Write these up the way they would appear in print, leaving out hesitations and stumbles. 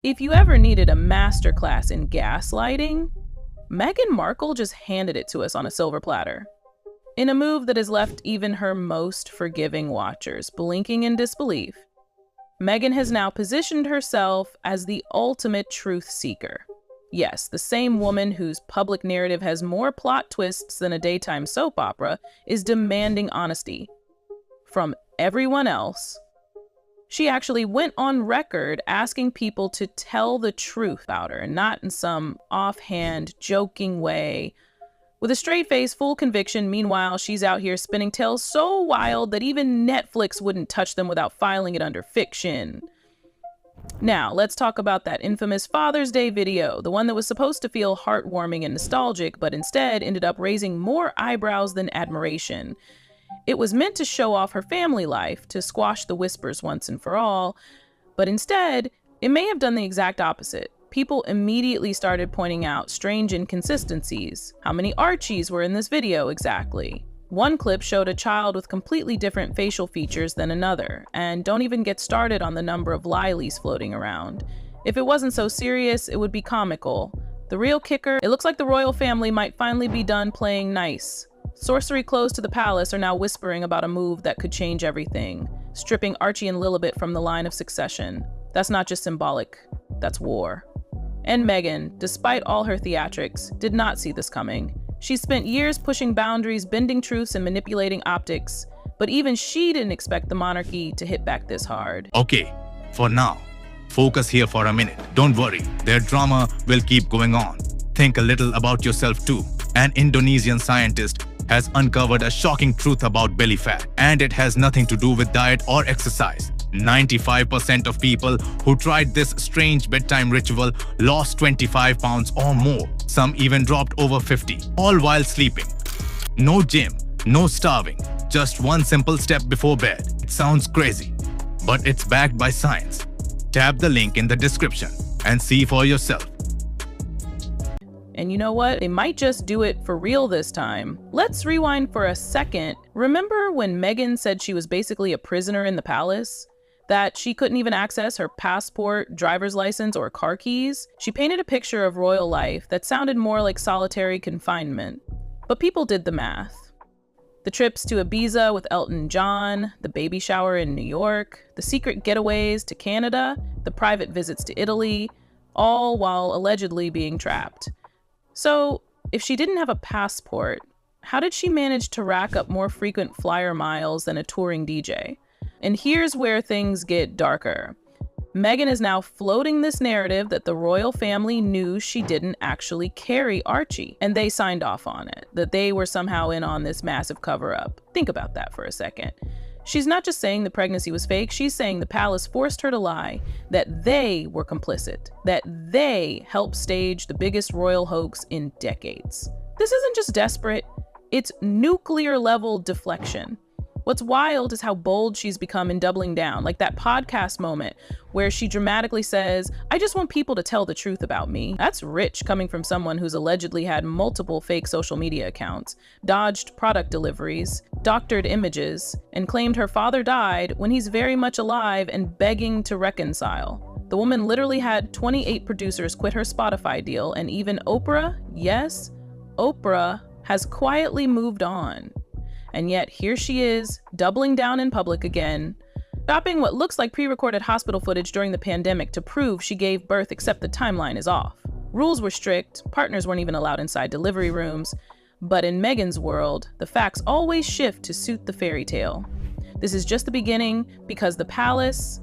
If you ever needed a masterclass in gaslighting, Meghan Markle just handed it to us on a silver platter. In a move that has left even her most forgiving watchers blinking in disbelief, Meghan has now positioned herself as the ultimate truth seeker. Yes, the same woman whose public narrative has more plot twists than a daytime soap opera is demanding honesty from everyone else. She actually went on record asking people to tell the truth about her, not in some offhand, joking way. With a straight face, full conviction, meanwhile, she's out here spinning tales so wild that even Netflix wouldn't touch them without filing it under fiction. Now, let's talk about that infamous Father's Day video, the one that was supposed to feel heartwarming and nostalgic, but instead ended up raising more eyebrows than admiration. It was meant to show off her family life, to squash the whispers once and for all, but instead, it may have done the exact opposite. People immediately started pointing out strange inconsistencies. How many Archies were in this video exactly? One clip showed a child with completely different facial features than another, and don't even get started on the number of Lileys floating around. If it wasn't so serious, it would be comical. The real kicker, it looks like the royal family might finally be done playing nice. Sorcery close to the palace are now whispering about a move that could change everything, stripping Archie and Lilibet from the line of succession. That's not just symbolic, that's war. And Meghan, despite all her theatrics, did not see this coming. She spent years pushing boundaries, bending truths, and manipulating optics, but even she didn't expect the monarchy to hit back this hard. Okay, for now, focus here for a minute. Don't worry, their drama will keep going on. Think a little about yourself too. An Indonesian scientist has uncovered a shocking truth about belly fat, and it has nothing to do with diet or exercise. 95% of people who tried this strange bedtime ritual lost 25 pounds or more. Some even dropped over 50, all while sleeping. No gym, no starving, just one simple step before bed. It sounds crazy, but it's backed by science. Tap the link in the description and see for yourself. And you know what? They might just do it for real this time. Let's rewind for a second. Remember when Meghan said she was basically a prisoner in the palace? That she couldn't even access her passport, driver's license, or car keys? She painted a picture of royal life that sounded more like solitary confinement. But people did the math. The trips to Ibiza with Elton John, the baby shower in New York, the secret getaways to Canada, the private visits to Italy, all while allegedly being trapped. So, if she didn't have a passport, how did she manage to rack up more frequent flyer miles than a touring DJ? And here's where things get darker. Meghan is now floating this narrative that the royal family knew she didn't actually carry Archie, and they signed off on it, that they were somehow in on this massive cover-up. Think about that for a second. She's not just saying the pregnancy was fake, she's saying the palace forced her to lie, that they were complicit, that they helped stage the biggest royal hoax in decades. This isn't just desperate, it's nuclear-level deflection. What's wild is how bold she's become in doubling down, like that podcast moment where she dramatically says, "I just want people to tell the truth about me." That's rich coming from someone who's allegedly had multiple fake social media accounts, dodged product deliveries, doctored images, and claimed her father died when he's very much alive and begging to reconcile. The woman literally had 28 producers quit her Spotify deal, and even Oprah, yes, Oprah, has quietly moved on. And yet here she is, doubling down in public again, stopping what looks like pre-recorded hospital footage during the pandemic to prove she gave birth, except the timeline is off. Rules were strict, partners weren't even allowed inside delivery rooms, but in Meghan's world, the facts always shift to suit the fairy tale. This is just the beginning, because the palace,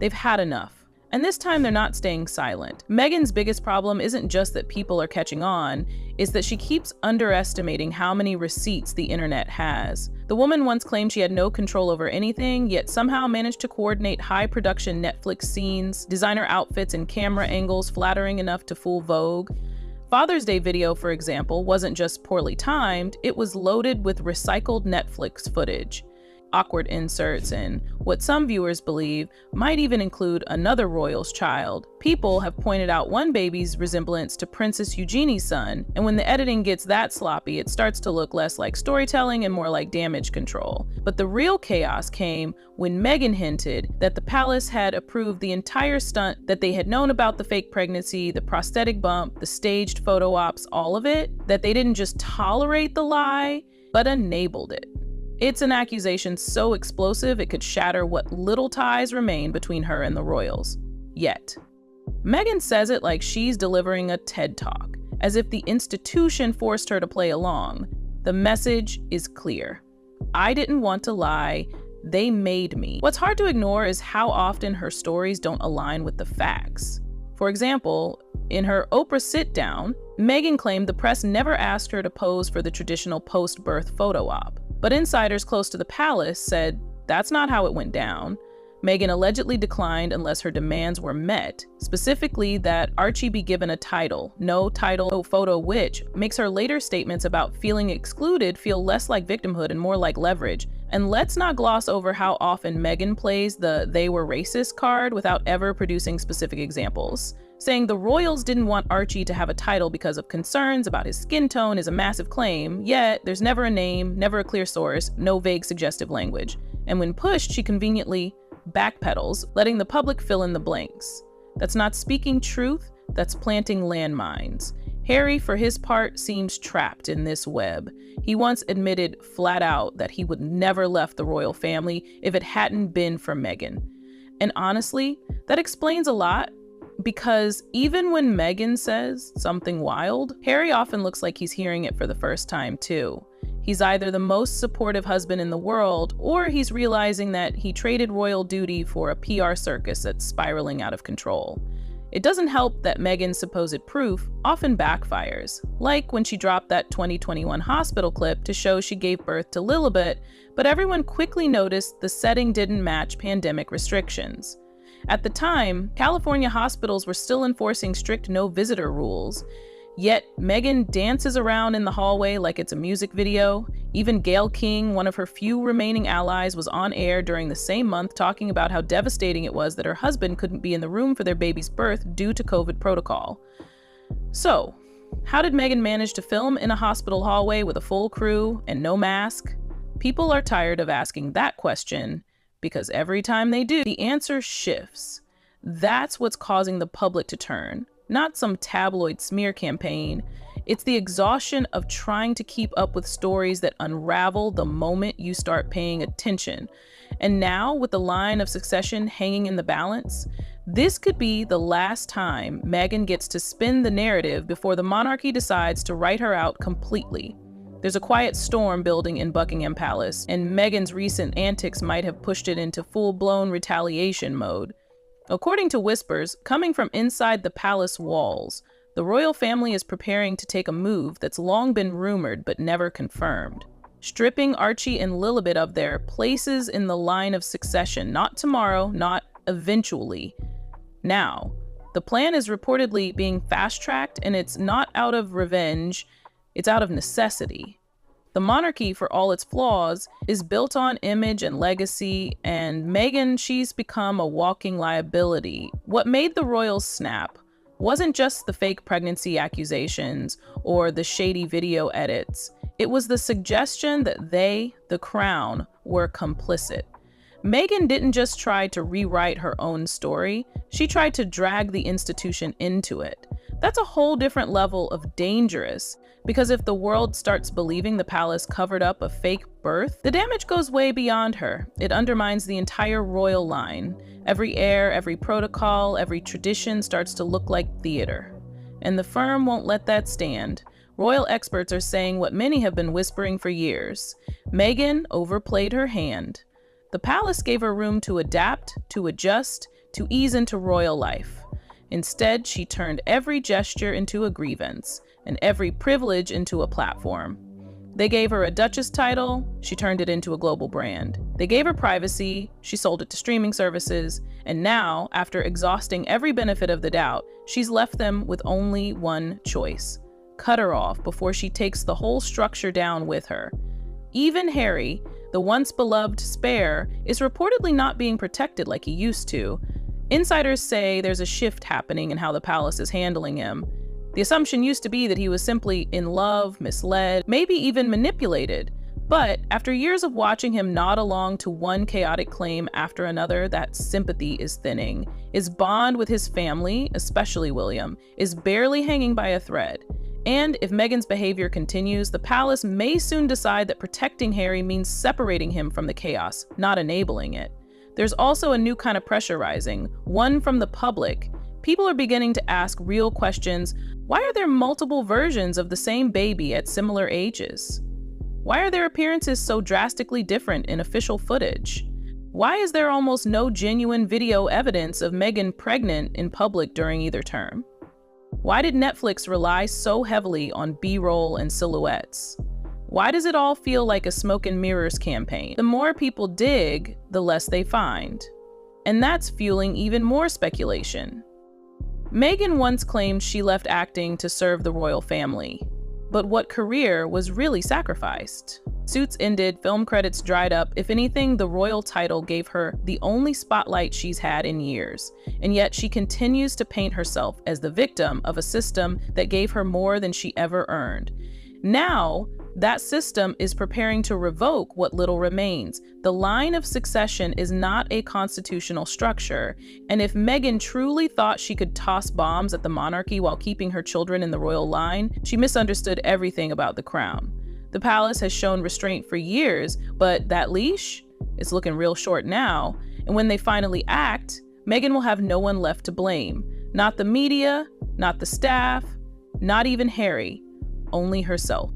they've had enough. And this time they're not staying silent. Meghan's biggest problem isn't just that people are catching on, it's that she keeps underestimating how many receipts the internet has. The woman once claimed she had no control over anything, yet somehow managed to coordinate high-production Netflix scenes, designer outfits, and camera angles flattering enough to fool Vogue. Father's Day video, for example, wasn't just poorly timed, it was loaded with recycled Netflix footage. awkward inserts, and what some viewers believe might even include another royal's child. People have pointed out one baby's resemblance to Princess Eugenie's son, and when the editing gets that sloppy, it starts to look less like storytelling and more like damage control. But the real chaos came when Meghan hinted that the palace had approved the entire stunt, that they had known about the fake pregnancy, the prosthetic bump, the staged photo ops, all of it, that they didn't just tolerate the lie, but enabled it. It's an accusation so explosive it could shatter what little ties remain between her and the royals. Yet, Meghan says it like she's delivering a TED Talk, as if the institution forced her to play along. The message is clear. I didn't want to lie. They made me. What's hard to ignore is how often her stories don't align with the facts. For example, in her Oprah sit-down, Meghan claimed the press never asked her to pose for the traditional post-birth photo op. But insiders close to the palace said that's not how it went down. Meghan allegedly declined unless her demands were met, specifically that Archie be given a title, no title, no photo, which makes her later statements about feeling excluded feel less like victimhood and more like leverage. And let's not gloss over how often Meghan plays the "they were racist" card without ever producing specific examples. Saying the royals didn't want Archie to have a title because of concerns about his skin tone is a massive claim, yet there's never a name, never a clear source, no vague suggestive language. And when pushed, she conveniently backpedals, letting the public fill in the blanks. That's not speaking truth, that's planting landmines. Harry, for his part, seems trapped in this web. He once admitted flat out that he would never left the royal family if it hadn't been for Meghan. And honestly, that explains a lot. Because even when Meghan says something wild, Harry often looks like he's hearing it for the first time too. He's either the most supportive husband in the world, or he's realizing that he traded royal duty for a PR circus that's spiraling out of control. It doesn't help that Meghan's supposed proof often backfires, like when she dropped that 2021 hospital clip to show she gave birth to Lilibet, but everyone quickly noticed the setting didn't match pandemic restrictions. At the time, California hospitals were still enforcing strict no-visitor rules. Yet, Meghan dances around in the hallway like it's a music video. Even Gayle King, one of her few remaining allies, was on air during the same month talking about how devastating it was that her husband couldn't be in the room for their baby's birth due to COVID protocol. So, how did Meghan manage to film in a hospital hallway with a full crew and no mask? People are tired of asking that question, because every time they do, the answer shifts. That's what's causing the public to turn, not some tabloid smear campaign. It's the exhaustion of trying to keep up with stories that unravel the moment you start paying attention. And now, with the line of succession hanging in the balance, this could be the last time Meghan gets to spin the narrative before the monarchy decides to write her out completely. There's a quiet storm building in Buckingham Palace, and Meghan's recent antics might have pushed it into full-blown retaliation mode. According to whispers coming from inside the palace walls, the royal family is preparing to take a move that's long been rumored but never confirmed. Stripping Archie and Lilibet of their places in the line of succession, not tomorrow, not eventually. Now, the plan is reportedly being fast-tracked, and it's not out of revenge. It's out of necessity. The monarchy, for all its flaws, is built on image and legacy, and Meghan, she's become a walking liability. What made the royals snap wasn't just the fake pregnancy accusations or the shady video edits. It was the suggestion that they, the crown, were complicit. Meghan didn't just try to rewrite her own story, she tried to drag the institution into it. That's a whole different level of dangerous, because if the world starts believing the palace covered up a fake birth, the damage goes way beyond her. It undermines the entire royal line. Every heir, every protocol, every tradition starts to look like theater. And the firm won't let that stand. Royal experts are saying what many have been whispering for years. Meghan overplayed her hand. The palace gave her room to adapt, to adjust, to ease into royal life. Instead, she turned every gesture into a grievance, and every privilege into a platform. They gave her a Duchess title, she turned it into a global brand. They gave her privacy, she sold it to streaming services, and now, after exhausting every benefit of the doubt, she's left them with only one choice: cut her off before she takes the whole structure down with her. Even Harry, The once beloved spare is reportedly not being protected like he used to. Insiders say there's a shift happening in how the palace is handling him. The assumption used to be that he was simply in love, misled, maybe even manipulated. But after years of watching him nod along to one chaotic claim after another, that sympathy is thinning. His bond with his family, especially William, is barely hanging by a thread. And if Meghan's behavior continues, the palace may soon decide that protecting Harry means separating him from the chaos, not enabling it. There's also a new kind of pressure rising, one from the public. People are beginning to ask real questions. Why are there multiple versions of the same baby at similar ages? Why are their appearances so drastically different in official footage? Why is there almost no genuine video evidence of Meghan pregnant in public during either term? Why did Netflix rely so heavily on B-roll and silhouettes? Why does it all feel like a smoke and mirrors campaign? The more people dig, the less they find. And that's fueling even more speculation. Meghan once claimed she left acting to serve the royal family. But what career was really sacrificed? Suits ended, film credits dried up. If anything, the royal title gave her the only spotlight she's had in years. And yet she continues to paint herself as the victim of a system that gave her more than she ever earned. Now, that system is preparing to revoke what little remains. The line of succession is not a constitutional structure, and if Meghan truly thought she could toss bombs at the monarchy while keeping her children in the royal line, she misunderstood everything about the crown. The palace has shown restraint for years, but that leash is looking real short now, and when they finally act, Meghan will have no one left to blame. Not the media, not the staff, not even Harry, only herself.